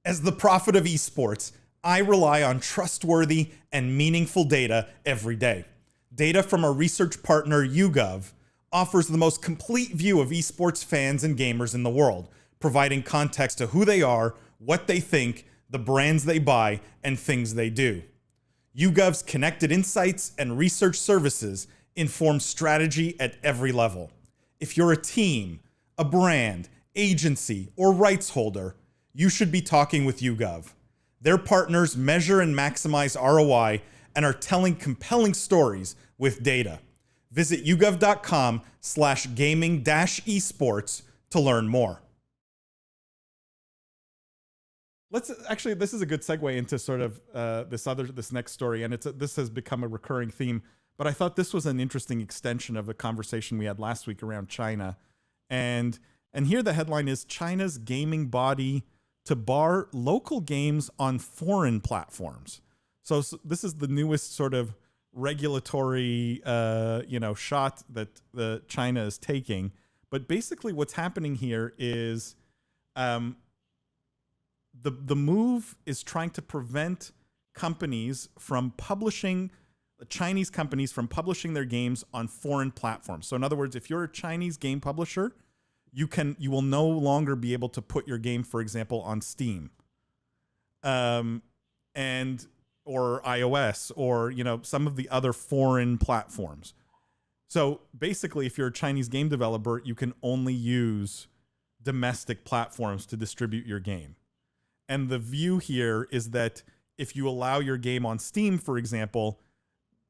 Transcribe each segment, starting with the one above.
As the prophet of esports, I rely on trustworthy and meaningful data every day. Data from our research partner YouGov offers the most complete view of esports fans and gamers in the world, providing context to who they are, what they think, the brands they buy, and things they do. YouGov's connected insights and research services inform strategy at every level. If you're a team, a brand, agency, or rights holder, you should be talking with YouGov. Their partners measure and maximize ROI and are telling compelling stories with data. Visit yougov.com/gaming-esports to learn more. Let's actually, this is a good segue into sort of this next story, and this has become a recurring theme. But I thought this was an interesting extension of a conversation we had last week around China, and here the headline is China's gaming body to bar local games on foreign platforms. So this is the newest sort of regulatory shot that China is taking. But basically, what's happening here is the move is trying to prevent companies from publishing, Chinese companies from publishing their games on foreign platforms. So in other words, if you're a Chinese game publisher, you will no longer be able to put your game, for example, on Steam, or iOS, or some of the other foreign platforms. So basically, if you're a Chinese game developer, you can only use domestic platforms to distribute your game. And the view here is that if you allow your game on Steam, for example,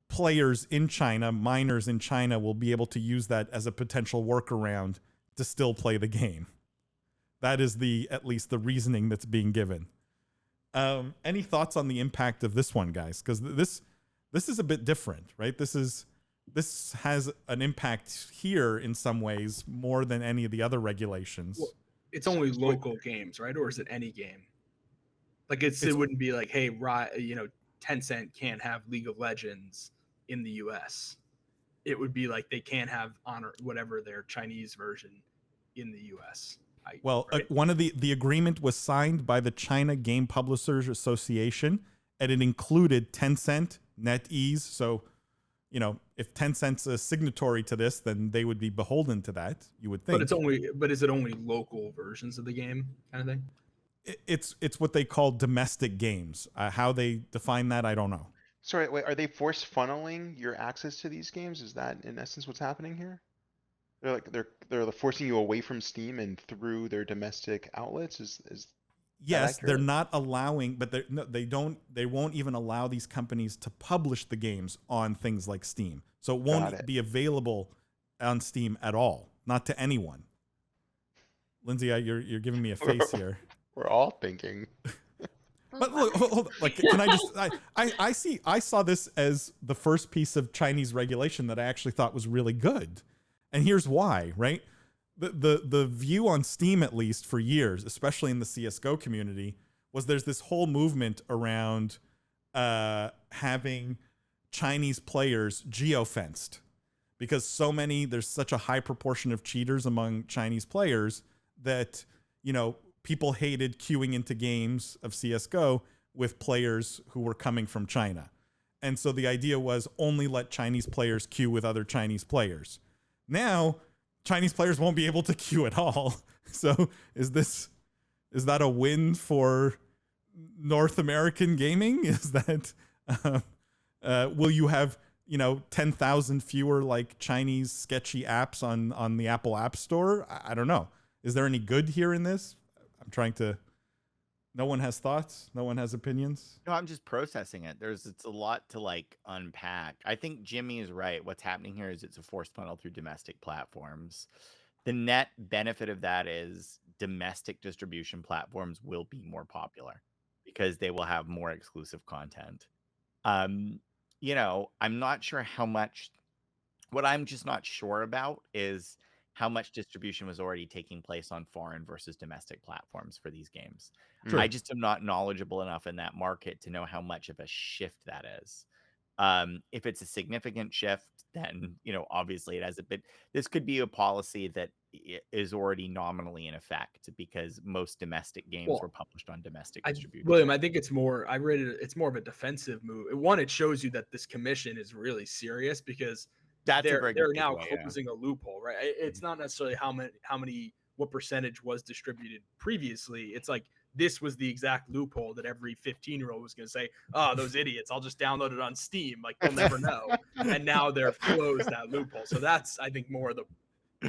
players in China, miners in China, will be able to use that as a potential workaround to still play the game. That is at least the reasoning that's being given. Any thoughts on the impact of this one, guys? Because this is a bit different, right? This has an impact here in some ways more than any of the other regulations. Well, it's only local games, right? Or is it any game? Like it wouldn't be like, hey, Tencent can't have League of Legends in the US. It would be like they can't have Honor, whatever their Chinese version, in the US. One of the agreement was signed by the China Game Publishers Association, and it included Tencent, NetEase. So, if Tencent's a signatory to this, then they would be beholden to that, you would think. But is it only local versions of the game kind of thing? It's what they call domestic games. How they define that, I don't know. Sorry, wait, are they force funneling your access to these games? Is that in essence what's happening here? They're forcing you away from Steam and through their domestic outlets? Yes, they're not allowing, but they won't even allow these companies to publish the games on things like Steam. So it won't be available on Steam at all, not to anyone. Lindsay, you're giving me a face here. We're all thinking. But look, hold on. Like, can I just? I saw this as the first piece of Chinese regulation that I actually thought was really good, and here's why. Right, the view on Steam, at least for years, especially in the CS:GO community, was there's this whole movement around having Chinese players geo-fenced, because there's such a high proportion of cheaters among Chinese players that people hated queuing into games of CSGO with players who were coming from China. And so the idea was only let Chinese players queue with other Chinese players. Now, Chinese players won't be able to queue at all. So is that a win for North American gaming? Is that, will you have, 10,000 fewer like Chinese sketchy apps on the Apple App Store? I don't know. Is there any good here in this? I'm trying to. No one has thoughts. No one has opinions. No, I'm just processing it. It's a lot to unpack. I think Jimmy is right. What's happening here is it's a forced funnel through domestic platforms. The net benefit of that is domestic distribution platforms will be more popular because they will have more exclusive content. I'm not sure how much. What I'm just not sure about is how much distribution was already taking place on foreign versus domestic platforms for these games. Sure. I just am not knowledgeable enough in that market to know how much of a shift that is. If it's a significant shift, then, you know, obviously it has a bit. This could be a policy that is already nominally in effect because most domestic games were published on domestic distribution. William, I think it's more. I read it. It's more of a defensive move. One, it shows you that this commission is really serious because they're now closing a loophole, right? It's not necessarily what percentage was distributed previously. It's like this was the exact loophole that every 15-year-old was going to say, "Oh, those idiots! I'll just download it on Steam. Like they'll never know." And now they're closed that loophole. So that's, I think, more of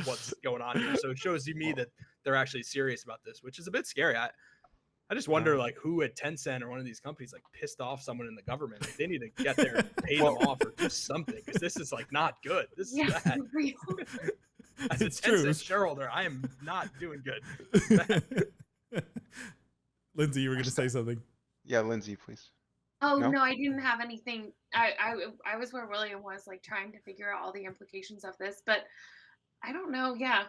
what's going on here. So it shows me that they're actually serious about this, which is a bit scary. I just wonder, like, who at Tencent or one of these companies like pissed off someone in the government. Like, they need to get there and pay them off or do something, because this is like not good. This is bad. As a Tencent shareholder, I am not doing good. Lindsay, you were going to say something. Yeah, Lindsay, please. Oh, no, I didn't have anything. I was where William was, like, trying to figure out all the implications of this, but I don't know. Yeah.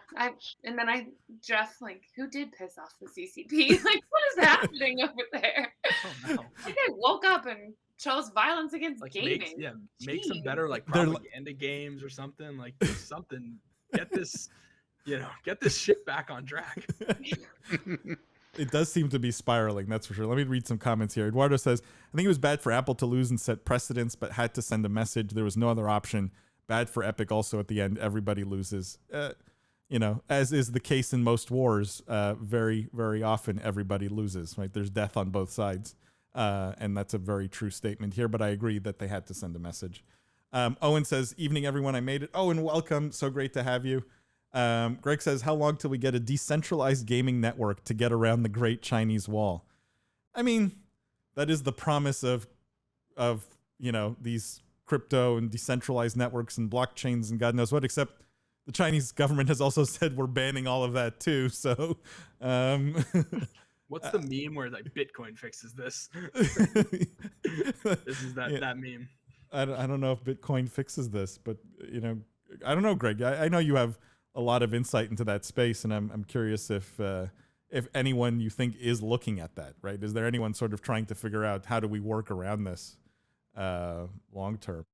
Jeff, like, who did piss off the CCP? Like, what is happening over there? Oh, no. Like, they woke up and chose violence against Like, gaming. make some better, like, propaganda games or something. Like, something. Get this, get this shit back on track. It does seem to be spiraling, that's for sure. Let me read some comments here. Eduardo says, I think it was bad for Apple to lose and set precedents, but had to send a message. There was no other option. Bad for Epic also at the end. Everybody loses. As is the case in most wars, very, very often everybody loses, right? There's death on both sides. And that's a very true statement here, but I agree that they had to send a message. Owen says, evening, everyone. I made it. Owen, welcome. So great to have you. Greg says, how long till we get a decentralized gaming network to get around the Great Chinese Wall? I mean, that is the promise of these crypto and decentralized networks and blockchains and God knows what, except the Chinese government has also said we're banning all of that too. So, what's the meme where like Bitcoin fixes this? This is that meme. I don't know if Bitcoin fixes this, but I don't know, Greg. I know you have a lot of insight into that space, and I'm curious if anyone you think is looking at that, right? Is there anyone sort of trying to figure out how do we work around this long term?